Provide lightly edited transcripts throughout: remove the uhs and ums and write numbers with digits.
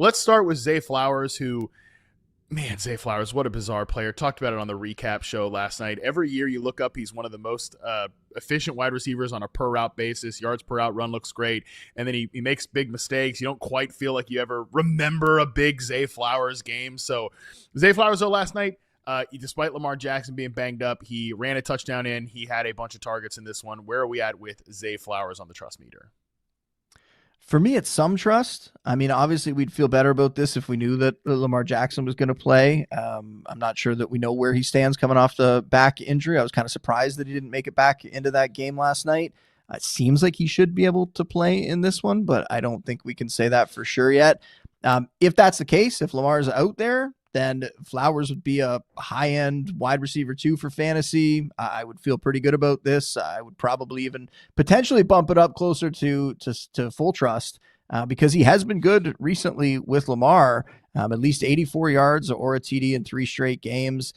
Let's start with Zay Flowers, who, man, Zay Flowers, what a bizarre player. Talked about it on the recap show last night. Every year you look up, he's one of the most efficient wide receivers on a per route basis. Yards per route run looks great. And then he makes big mistakes. You don't quite feel like you ever remember a big Zay Flowers game. So Zay Flowers, though, last night, despite Lamar Jackson being banged up, he ran a touchdown in. He had a bunch of targets in this one. Where are we at with Zay Flowers on the trust meter? For me, it's some trust. I mean, obviously, we'd feel better about this if we knew that Lamar Jackson was going to play. I'm not sure that we know where he stands coming off the back injury. I was kind of surprised that he didn't make it back into that game last night. It seems like he should be able to play in this one, but I don't think we can say that for sure yet. If that's the case, if Lamar's out there, then Flowers would be a high-end wide receiver 2 for fantasy. I would feel pretty good about this. I would probably even potentially bump it up closer to full trust because he has been good recently with Lamar, at least 84 yards or a TD in 3 straight games.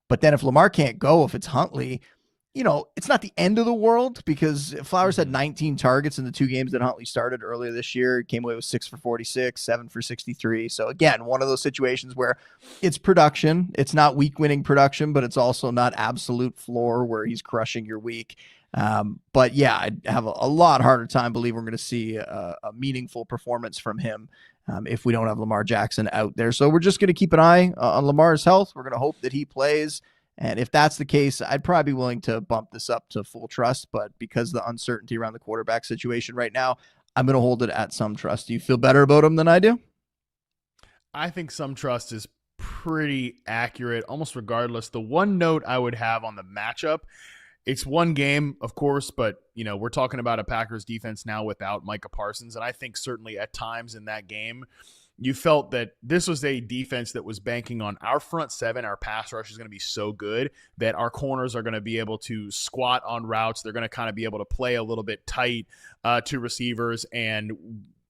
But then if Lamar can't go, if it's Huntley, it's not the end of the world because Flowers had 19 targets in the 2 games that Huntley started earlier this year. Came away with 6 for 46, 7 for 63. So again, one of those situations where it's production. It's not week winning production, but it's also not absolute floor where he's crushing your week. But yeah, I'd have a lot harder time believing we're going to see a meaningful performance from him if we don't have Lamar Jackson out there. So we're just going to keep an eye on Lamar's health. We're going to hope that he plays. And if that's the case, I'd probably be willing to bump this up to full trust. But because of the uncertainty around the quarterback situation right now, I'm going to hold it at some trust. Do you feel better about him than I do? I think some trust is pretty accurate, almost regardless. The one note I would have on the matchup, it's one game, of course, but we're talking about a Packers defense now without Micah Parsons. And I think certainly at times in that game, you felt that this was a defense that was banking on our front 7. Our pass rush is going to be so good that our corners are going to be able to squat on routes. They're going to kind of be able to play a little bit tight to receivers, and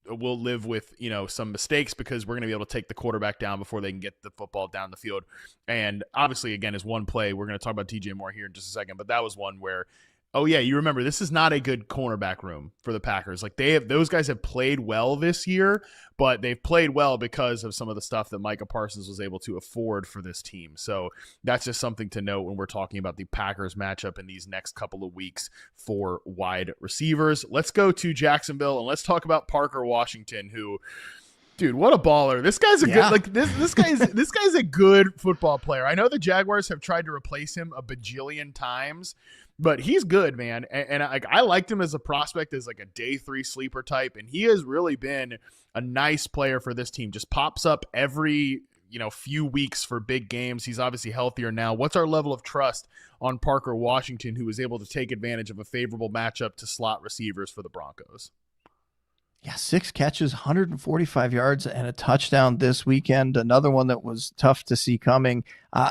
we'll live with, some mistakes because we're going to be able to take the quarterback down before they can get the football down the field. And obviously, again, is one play. We're going to talk about TJ Moore here in just a second, but that was one where, oh yeah, you remember this is not a good cornerback room for the Packers. Like those guys have played well this year, but they've played well because of some of the stuff that Micah Parsons was able to afford for this team. So that's just something to note when we're talking about the Packers matchup in these next couple of weeks for wide receivers. Let's go to Jacksonville and let's talk about Parker Washington, who, dude, what a baller. This guy's a good, this guy's a good football player. I know the Jaguars have tried to replace him a bajillion times, but he's good, man. And I liked him as a prospect, as like a day 3 sleeper type. And he has really been a nice player for this team. Just pops up every, few weeks for big games. He's obviously healthier now. What's our level of trust on Parker Washington, who was able to take advantage of a favorable matchup to slot receivers for the Broncos? Yeah, 6 catches, 145 yards, and a touchdown this weekend. Another one that was tough to see coming.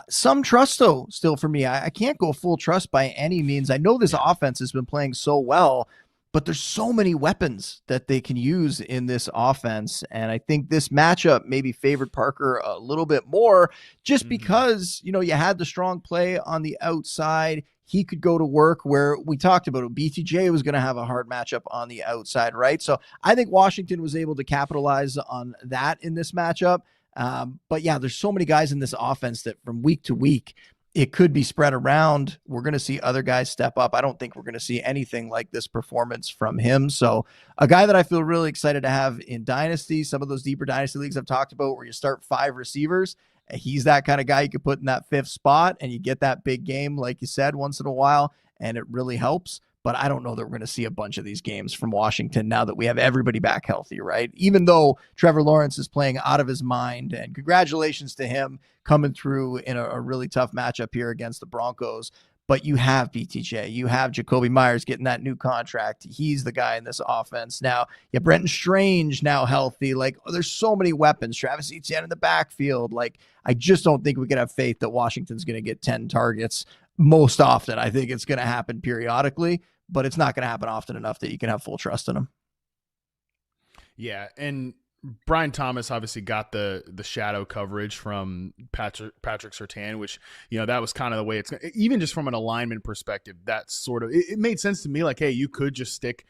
Some trust, though, still for me. I can't go full trust by any means. I know this offense has been playing so well, but there's so many weapons that they can use in this offense. And I think this matchup maybe favored Parker a little bit more just because, you had the strong play on the outside. He could go to work where we talked about it. BTJ was going to have a hard matchup on the outside, right? So I think Washington was able to capitalize on that in this matchup. But yeah, there's so many guys in this offense that from week to week, it could be spread around. We're going to see other guys step up. I don't think we're going to see anything like this performance from him. So a guy that I feel really excited to have in Dynasty, some of those deeper Dynasty leagues I've talked about where you start 5 receivers, he's that kind of guy you could put in that 5th spot and you get that big game, like you said, once in a while, and it really helps. But I don't know that we're going to see a bunch of these games from Washington now that we have everybody back healthy, right? Even though Trevor Lawrence is playing out of his mind, and congratulations to him coming through in a really tough matchup here against the Broncos. But you have BTJ, you have Jacoby Myers getting that new contract. He's the guy in this offense. Now, you have Brenton Strange now healthy. Like, there's so many weapons. Travis Etienne in the backfield. Like, I just don't think we can have faith that Washington's going to get 10 targets most often. I think it's going to happen periodically, but it's not going to happen often enough that you can have full trust in him. Yeah, and Brian Thomas obviously got the shadow coverage from Patrick Surtain, which, that was kind of the way it's, even just from an alignment perspective, that sort of, it made sense to me. Like, hey, you could just stick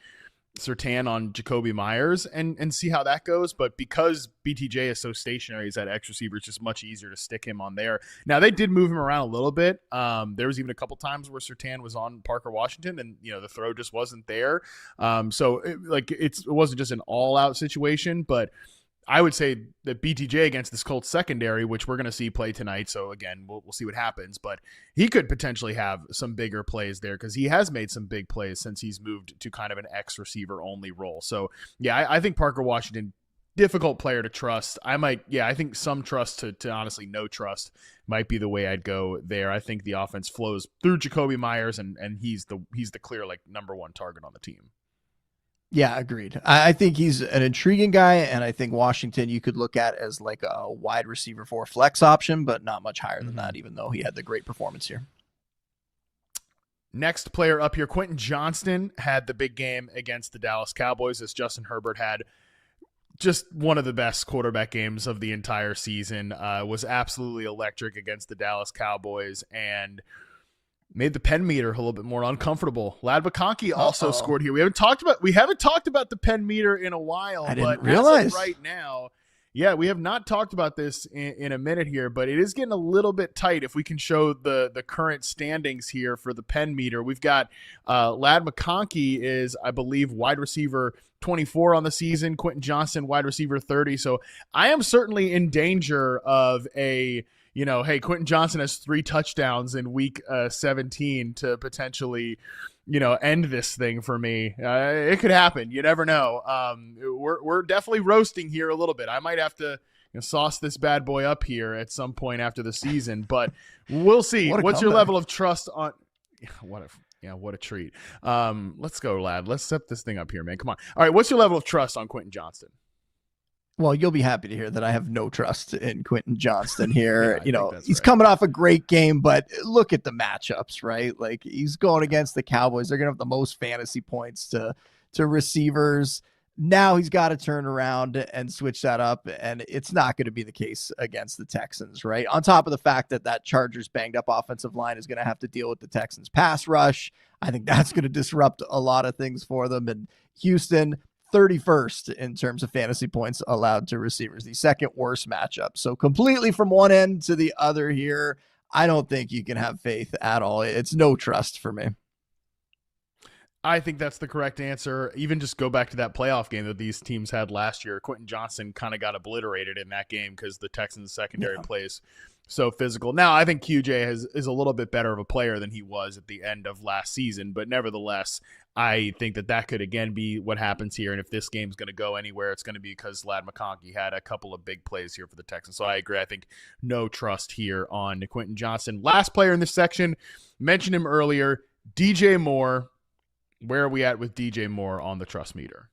Surtain on Jacoby Myers and see how that goes. But because BTJ is so stationary, he's that X receiver, it's just much easier to stick him on there. Now, they did move him around a little bit. There was even a couple times where Surtain was on Parker Washington and, the throw just wasn't there. So it wasn't just an all out situation, but I would say that BTJ against this Colts secondary, which we're going to see play tonight. So again, we'll see what happens, but he could potentially have some bigger plays there because he has made some big plays since he's moved to kind of an X receiver only role. So yeah, I think Parker Washington, difficult player to trust. I think some trust to honestly no trust might be the way I'd go there. I think the offense flows through Jacoby Myers and he's the clear number one target on the team. Yeah, agreed. I think he's an intriguing guy, and I think Washington you could look at as like a wide receiver 4 flex option, but not much higher than that, even though he had the great performance here. Next player up here, Quentin Johnston had the big game against the Dallas Cowboys as Justin Herbert had just one of the best quarterback games of the entire season. Was absolutely electric against the Dallas Cowboys and made the pen meter a little bit more uncomfortable. Ladd McConkey also scored here. We haven't talked about the pen meter in a while. I didn't realize right now. Yeah, we have not talked about this in a minute here, but it is getting a little bit tight. If we can show the current standings here for the pen meter, we've got Ladd McConkey is, I believe, wide receiver 24 on the season. Quentin Johnston, wide receiver 30. So I am certainly in danger of hey, Quentin Johnston has 3 touchdowns in week 17 to potentially, end this thing for me. It could happen. You never know. We're definitely roasting here a little bit. I might have to sauce this bad boy up here at some point after the season, but we'll see. What's your level of trust on? What a treat. Let's go, lad. Let's set this thing up here, man. Come on. All right. What's your level of trust on Quentin Johnston? Well, you'll be happy to hear that I have no trust in Quentin Johnston here. He's coming off a great game, but look at the matchups, right? Like he's going against the Cowboys. They're going to have the most fantasy points to receivers. Now he's got to turn around and switch that up, and it's not going to be the case against the Texans, right? On top of the fact that Chargers banged up offensive line is going to have to deal with the Texans pass rush. I think that's going to disrupt a lot of things for them. And Houston, 31st in terms of fantasy points allowed to receivers, the second worst matchup. So completely from one end to the other here, I don't think you can have faith at all. It's no trust for me. I think that's the correct answer. Even just go back to that playoff game that these teams had last year. Quentin Johnston kind of got obliterated in that game because the Texans secondary plays so physical. Now, I think QJ is a little bit better of a player than he was at the end of last season, but nevertheless, I think that could again be what happens here. And if this game's going to go anywhere, it's going to be because Ladd McConkey had a couple of big plays here for the Texans. So I agree. I think no trust here on Quentin Johnston. Last player in this section, mentioned him earlier, DJ Moore. Where are we at with DJ Moore on the trust meter?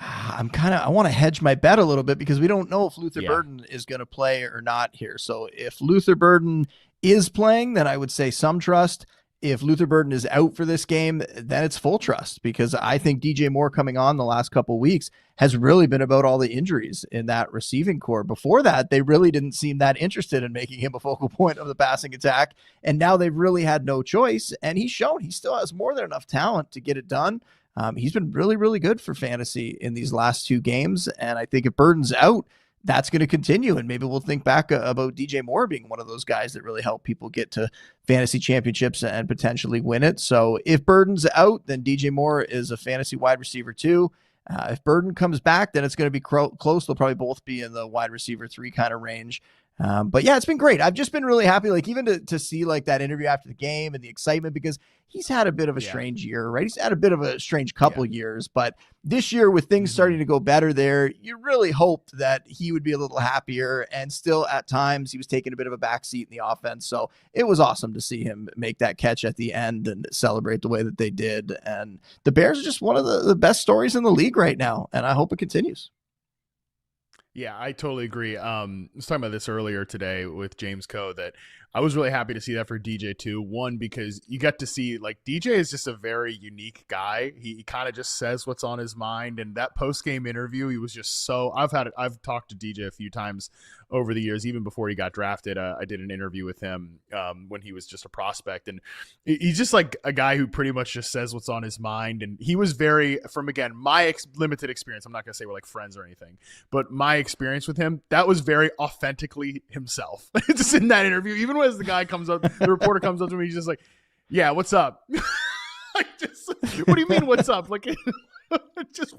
I want to hedge my bet a little bit because we don't know if Luther Burden is going to play or not here. So if Luther Burden is playing, then I would say some trust. If Luther Burden is out for this game, then it's full trust because I think DJ Moore coming on the last couple of weeks has really been about all the injuries in that receiving core. Before that, they really didn't seem that interested in making him a focal point of the passing attack. And now they've really had no choice. And he's shown he still has more than enough talent to get it done. He's been really, really good for fantasy in these last 2 games. And I think if Burden's out, that's going to continue. And maybe we'll think back about DJ Moore being one of those guys that really help people get to fantasy championships and potentially win it. So if Burden's out, then DJ Moore is a fantasy wide receiver too. If Burden comes back, then it's going to be close. They'll probably both be in the wide receiver 3 kind of range. But yeah, it's been great. I've just been really happy, like even to see like that interview after the game and the excitement, because he's had a bit of a strange year, right? He's had a bit of a strange couple years, but this year with things starting to go better there, you really hoped that he would be a little happier, and still at times he was taking a bit of a backseat in the offense. So it was awesome to see him make that catch at the end and celebrate the way that they did. And the Bears are just one of the best stories in the league right now, and I hope it continues. Yeah, I totally agree. I was talking about this earlier today with James Coe that I was really happy to see that for DJ too. One, because you get to see like DJ is just a very unique guy. He kind of just says what's on his mind. And that post game interview, he was just so. I've talked to DJ a few times over the years, even before he got drafted. I did an interview with him when he was just a prospect, and he's just like a guy who pretty much just says what's on his mind. And he was very, from again my limited experience. I'm not gonna say we're like friends or anything, but my experience with him, that was very authentically himself. Just in that interview, even as the guy comes up, the reporter comes up to me, he's just like, "Yeah, what's up?" Like, just, what do you mean, what's up? Like, he just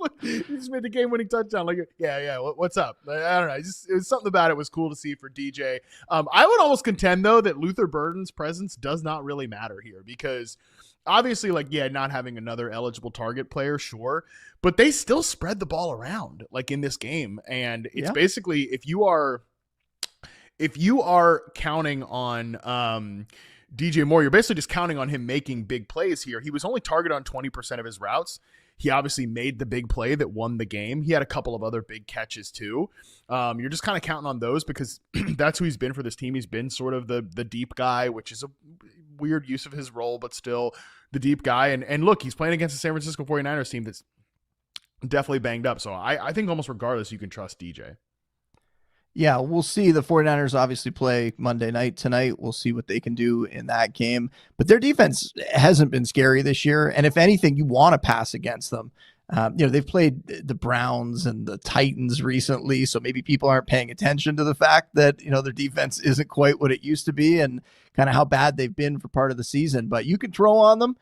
made the game-winning touchdown. Like, yeah, what's up? I don't know. It was something about it was cool to see for DJ. I would almost contend though that Luther Burden's presence does not really matter here because obviously, like, yeah, not having another eligible target player, sure, but they still spread the ball around like in this game, and it's basically if you are counting on DJ Moore, you're basically just counting on him making big plays here. He was only targeted on 20% of his routes. He obviously made the big play that won the game. He had a couple of other big catches too. You're just kind of counting on those because that's who he's been for this team. He's been sort of the deep guy, which is a weird use of his role, but still the deep guy. And look, he's playing against the San Francisco 49ers team that's definitely banged up. So I think almost regardless, you can trust DJ. Yeah, we'll see. The 49ers obviously play Monday night tonight. We'll see what they can do in that game. But their defense hasn't been scary this year. And if anything, you want to pass against them. They've played the Browns and the Titans recently, so maybe people aren't paying attention to the fact that, their defense isn't quite what it used to be and kind of how bad they've been for part of the season. But you can throw on them.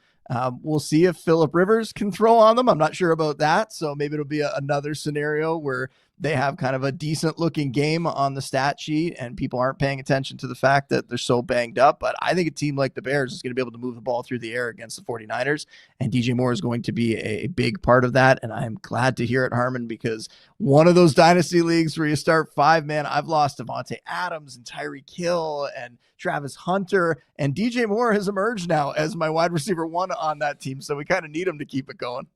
We'll see if Phillip Rivers can throw on them. I'm not sure about that. So maybe it'll be another scenario where they have kind of a decent looking game on the stat sheet and people aren't paying attention to the fact that they're so banged up. But I think a team like the Bears is going to be able to move the ball through the air against the 49ers, and DJ Moore is going to be a big part of that. And I'm glad to hear it, Harmon, because one of those dynasty leagues where you start five, man, I've lost Devontae Adams and Tyreek Hill and Travis Hunter, and DJ Moore has emerged now as my wide receiver one on that team. So we kind of need him to keep it going.